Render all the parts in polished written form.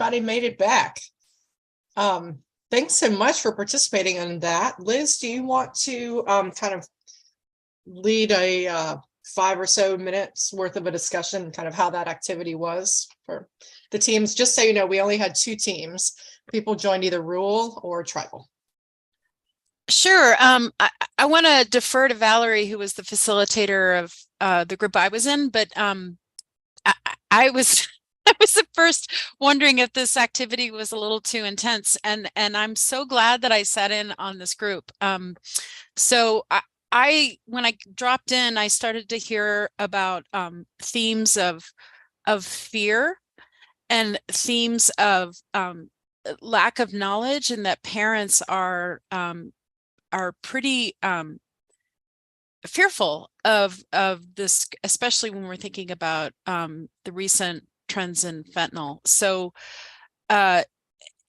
everybody made it back. Thanks so much for participating in that. Liz, do you want to kind of lead a 5 or so minutes worth of a discussion, kind of how that activity was for the teams? Just so you know, we only had 2 teams. People joined either rural or tribal. Sure. I want to defer to Valerie, who was the facilitator of the group I was in, but I was I was at first wondering if this activity was a little too intense, and I'm so glad that I sat in on this group. So when I dropped in, I started to hear about themes of fear and themes of lack of knowledge, and that parents are pretty fearful of this, especially when we're thinking about the recent trends in fentanyl. So, and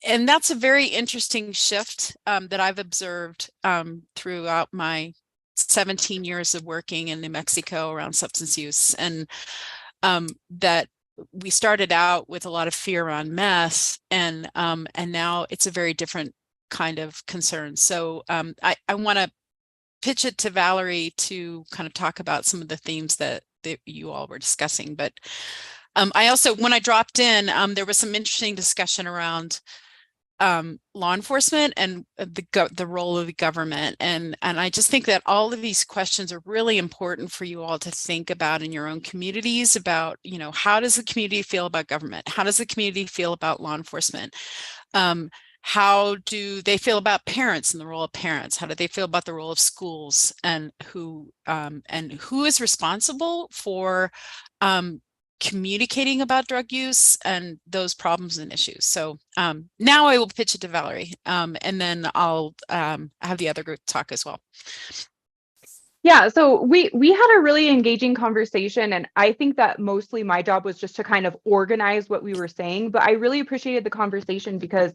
that's a very interesting shift that I've observed throughout my 17 years of working in New Mexico around substance use, and that we started out with a lot of fear on meth, and now it's a very different kind of concern. So I want to pitch it to Valerie to kind of talk about some of the themes that you all were discussing. But I also, when I dropped in, there was some interesting discussion around law enforcement and the role of the government. And I just think that all of these questions are really important for you all to think about in your own communities about, you know, how does the community feel about government? How does the community feel about law enforcement? How do they feel about parents and the role of parents? How do they feel about the role of schools, and who is responsible for communicating about drug use and those problems and issues? So now I will pitch it to Valerie, and then I'll have the other group talk as well. Yeah, so we had a really engaging conversation, and I think that mostly my job was just to kind of organize what we were saying, but I really appreciated the conversation because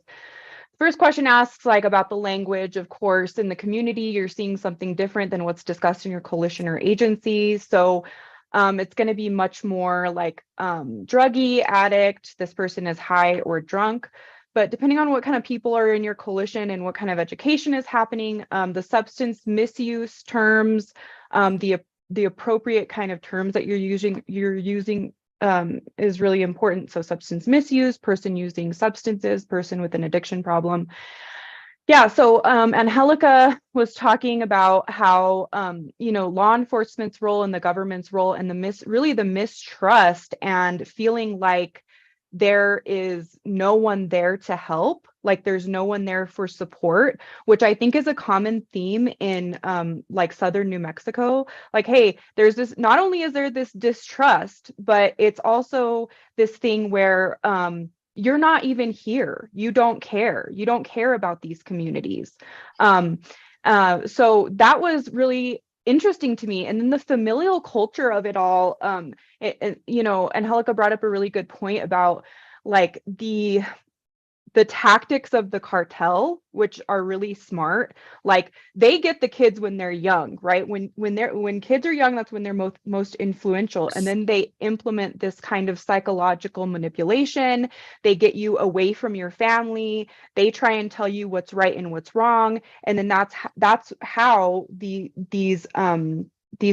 first question asks like about the language. Of course, in the community, you're seeing something different than what's discussed in your coalition or agency. So it's going to be much more like druggie, addict, this person is high or drunk. But depending on what kind of people are in your coalition and what kind of education is happening, the substance misuse terms, the appropriate kind of terms that you're using is really important. So substance misuse, person using substances, person with an addiction problem. Yeah, so Angelica was talking about how, you know, law enforcement's role and the government's role and the mistrust and feeling like there is no one there to help, like there's no one there for support, which I think is a common theme in like southern New Mexico. Like, hey, there's this, not only is there this distrust, but it's also this thing where you're not even here. You don't care about these communities. So that was really interesting to me. And then the familial culture of it all, you know, Angelica brought up a really good point about like the tactics of the cartel, which are really smart. Like they get the kids when they're young, right? When kids are young, that's when they're most influential. And then they implement this kind of psychological manipulation. They get you away from your family. They try and tell you what's right and what's wrong. And then that's how these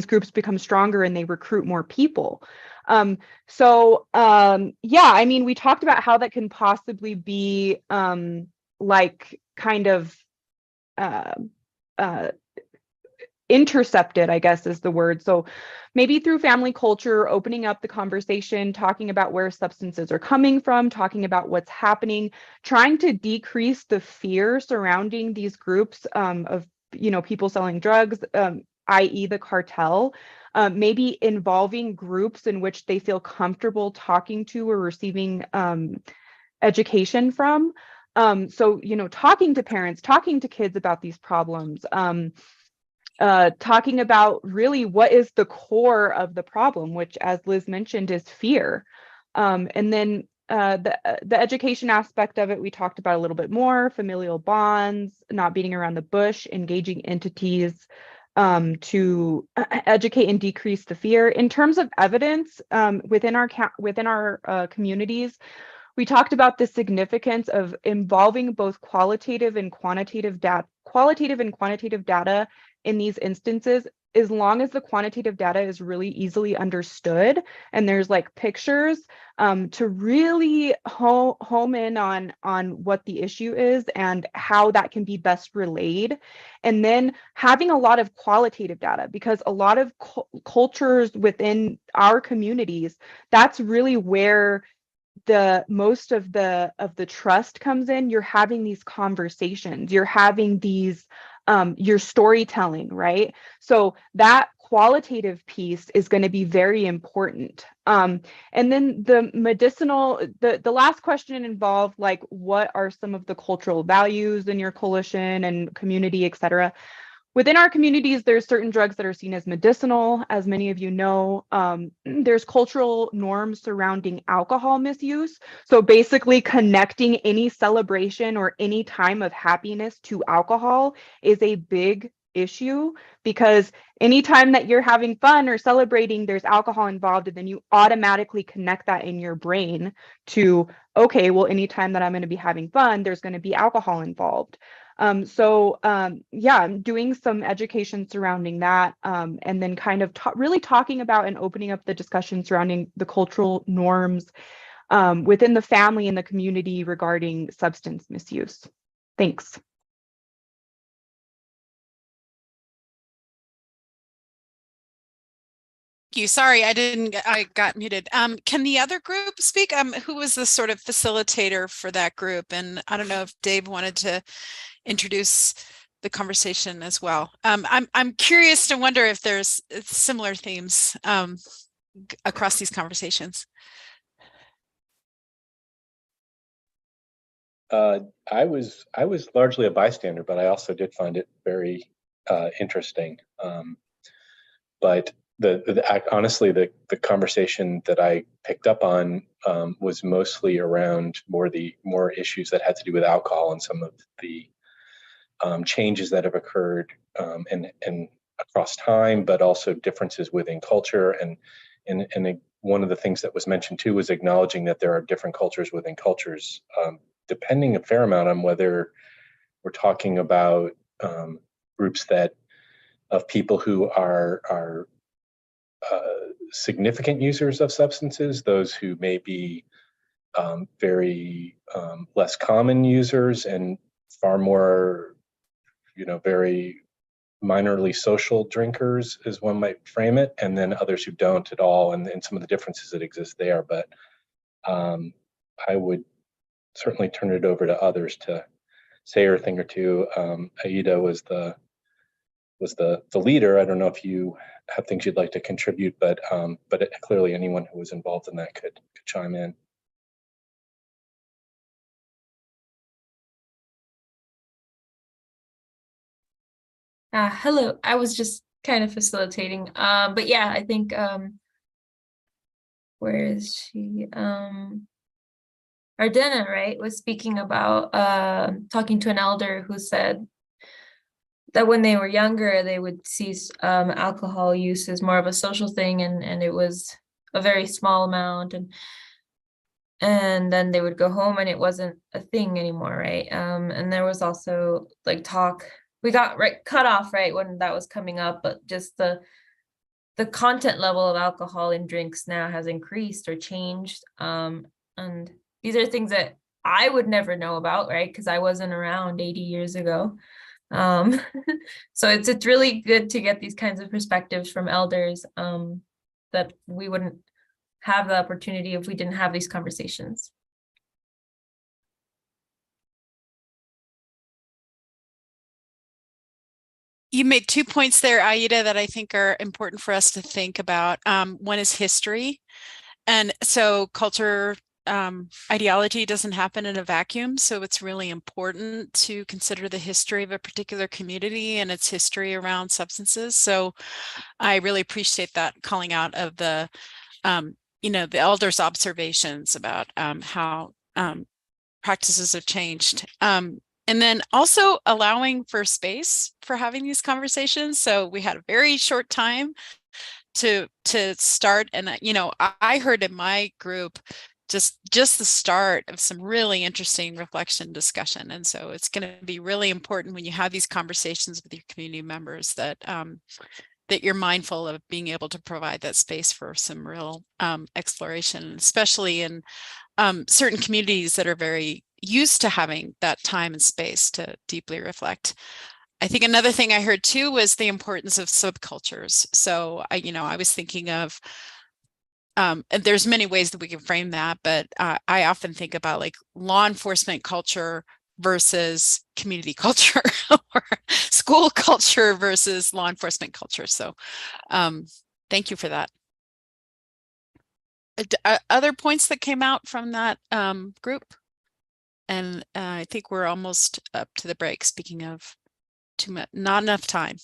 groups become stronger and they recruit more people. Yeah, I mean, we talked about how that can possibly be like kind of intercepted, I guess is the word. So maybe through family culture, opening up the conversation, talking about where substances are coming from, talking about what's happening, trying to decrease the fear surrounding these groups of, you know, people selling drugs, i.e. the cartel. Maybe involving groups in which they feel comfortable talking to or receiving education from. So, you know, talking to parents, talking to kids about these problems, talking about really what is the core of the problem, which, as Liz mentioned, is fear. And then the education aspect of it, we talked about a little bit more: familial bonds, not beating around the bush, engaging entities to educate and decrease the fear. In terms of evidence within our communities, We talked about the significance of involving both qualitative and quantitative data in these instances, as long as the quantitative data is really easily understood and there's like pictures to really home in on what the issue is and how that can be best relayed. And then having a lot of qualitative data, because a lot of cultures within our communities, that's really where the most of the trust comes in. You're having these conversations, you're having these your storytelling, right? So that qualitative piece is going to be very important. And then the medicinal, the last question involved like, what are some of the cultural values in your coalition and community, et cetera? Within our communities, there's certain drugs that are seen as medicinal, as many of you know. There's cultural norms surrounding alcohol misuse. So basically connecting any celebration or any time of happiness to alcohol is a big issue, because anytime that you're having fun or celebrating, there's alcohol involved, and then you automatically connect that in your brain to, okay, well, anytime that I'm going to be having fun, there's going to be alcohol involved. Yeah, I'm doing some education surrounding that, and then kind of really talking about and opening up the discussion surrounding the cultural norms within the family and the community regarding substance misuse. Thanks. You. Sorry, I got muted. Can the other group speak? Who was the sort of facilitator for that group? And I don't know if Dave wanted to introduce the conversation as well. I'm curious to wonder if there's similar themes across these conversations. I was largely a bystander, but I also did find it very interesting. But honestly, the conversation that I picked up on was mostly around more issues that had to do with alcohol and some of the changes that have occurred and across time, but also differences within culture. And one of the things that was mentioned too was acknowledging that there are different cultures within cultures, depending a fair amount on whether we're talking about groups of people who are significant users of substances, those who may be very less common users and far more, very minorly social drinkers, as one might frame it, and then others who don't at all, and some of the differences that exist there. But I would certainly turn it over to others to say a thing or two. Aida was the leader. I don't know if you have things you'd like to contribute, but clearly anyone who was involved in that could chime in. Hello, I was just kind of facilitating. But yeah, I think where is she? Ardena, right, was speaking about talking to an elder who said that when they were younger, they would see alcohol use as more of a social thing, and it was a very small amount, and then they would go home and it wasn't a thing anymore, right? And there was also like talk, we got cut off right when that was coming up, but just the content level of alcohol in drinks now has increased or changed, and these are things that I would never know about, right? Because I wasn't around 80 years ago. So it's really good to get these kinds of perspectives from elders that we wouldn't have the opportunity if we didn't have these conversations. You made 2 points there, Aida, that I think are important for us to think about. One is history. And so culture, ideology doesn't happen in a vacuum. So it's really important to consider the history of a particular community and its history around substances. So I really appreciate that calling out of the elders' observations about how practices have changed. And then also allowing for space for having these conversations. So we had a very short time to start. And, I heard in my group just the start of some really interesting reflection discussion. And so it's going to be really important when you have these conversations with your community members that that you're mindful of being able to provide that space for some real exploration, especially in certain communities that are very used to having that time and space to deeply reflect. I think another thing I heard too was the importance of subcultures. So I was thinking of, and there's many ways that we can frame that, but I often think about like law enforcement culture versus community culture or school culture versus law enforcement culture. So thank you for that. Other points that came out from that group? And I think we're almost up to the break. Speaking of too much, not enough time.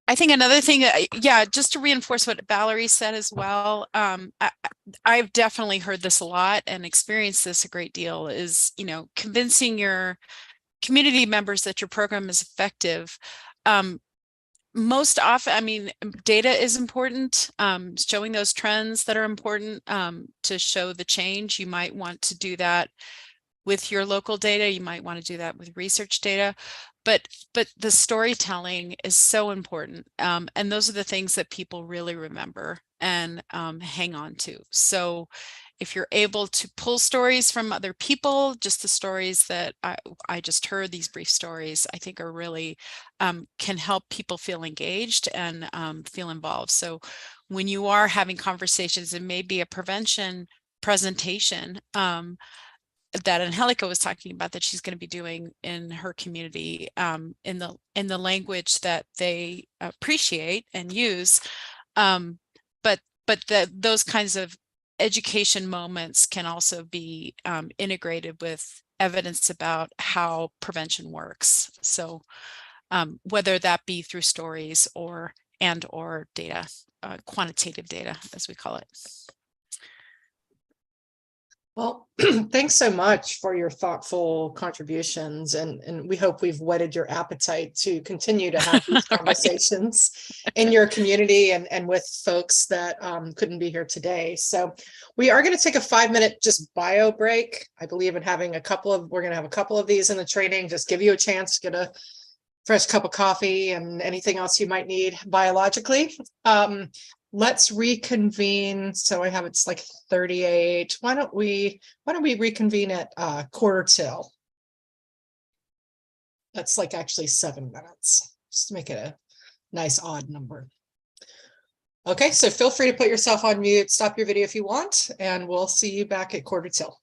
I think another thing, yeah, just to reinforce what Valerie said as well, I've definitely heard this a lot and experienced this a great deal, is, convincing your community members that your program is effective. Most often, data is important, showing those trends that are important to show the change. You might want to do that with your local data. You might want to do that with research data, but the storytelling is so important. And those are the things that people really remember and hang on to. So if you're able to pull stories from other people, just the stories that I just heard, these brief stories, I think are really can help people feel engaged and feel involved. So when you are having conversations, it may be a prevention presentation that Angelica was talking about that she's going to be doing in her community in the language that they appreciate and use. But those kinds of education moments can also be integrated with evidence about how prevention works. So whether that be through stories or data, quantitative data, as we call it. Well, thanks so much for your thoughtful contributions, and we hope we've whetted your appetite to continue to have these conversations in your community and with folks that couldn't be here today. So we are going to take a 5-minute just bio break. I believe in having we're going to have a couple of these in the training, just give you a chance to get a fresh cup of coffee and anything else you might need biologically. Let's reconvene. So I have, it's like 38. Why don't we reconvene at 1:45? That's like actually 7 minutes, just to make it a nice odd number. Okay, so feel free to put yourself on mute, stop your video if you want, and we'll see you back at 1:45.